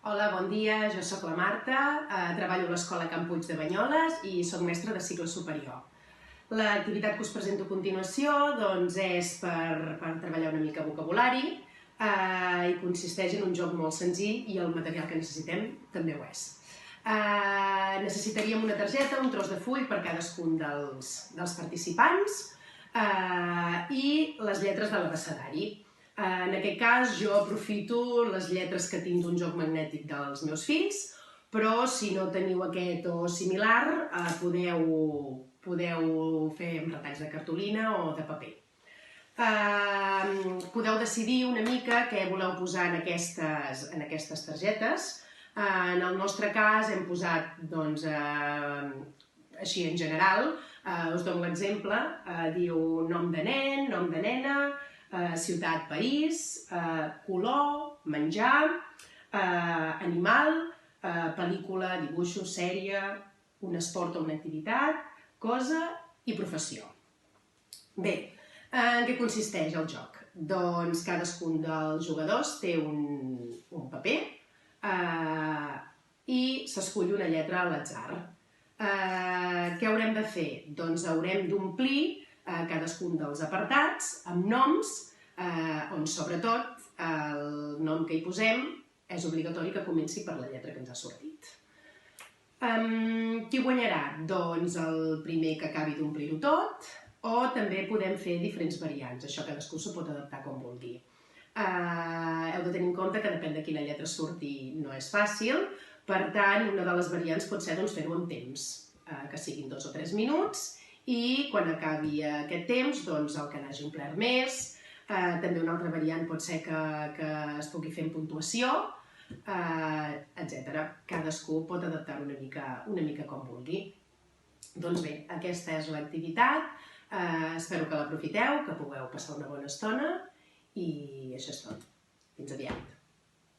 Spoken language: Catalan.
Hola, bon dia, jo sóc la Marta, treballo a l'Escola Can Puig de Banyoles i sóc mestra de cicle superior. L'activitat que us presento a continuació és per treballar una mica vocabulari i consisteix en un joc molt senzill i el material que necessitem també ho és. Necessitaríem una targeta, un tros de full per cadascun dels participants i les lletres de l'abecedari. En aquest cas jo aprofito les lletres que tinc d'un joc magnètic dels meus fills, però si no teniu aquest o similar podeu fer amb retalls de cartolina o de paper. Podeu decidir una mica què voleu posar en aquestes targetes. En el nostre cas hem posat, així en general, us dono l'exemple, diu nom de nen, nom de nena, ciutat, país, color, menjar, animal, pel·lícula, dibuixo, sèrie, un esport o una activitat, cosa i professió. Bé, en què consisteix el joc? Doncs cadascun dels jugadors té un paper i s'escull una lletra a l'atzar. Què haurem de fer? Doncs haurem d'omplir cadascun dels apartats amb noms on, sobretot, el nom que hi posem és obligatori que comenci per la lletra que ens ha sortit. Qui guanyarà? Doncs el primer que acabi d'omplir-ho tot, o també podem fer diferents variants, això cadascú s'ho pot adaptar com vulgui. Heu de tenir en compte que depèn de quina lletra surti no és fàcil, per tant, una de les variants pot ser fer-ho en temps, que siguin 2 o 3 minuts, i quan acabi aquest temps, el que n'hagi omplert més. També una altra variant pot ser que es pugui fer en puntuació, etc. Cadascú pot adaptar-ho una mica com vulgui. Doncs bé, aquesta és l'activitat. Espero que l'aprofiteu, que pugueu passar una bona estona i això és tot. Fins aviat.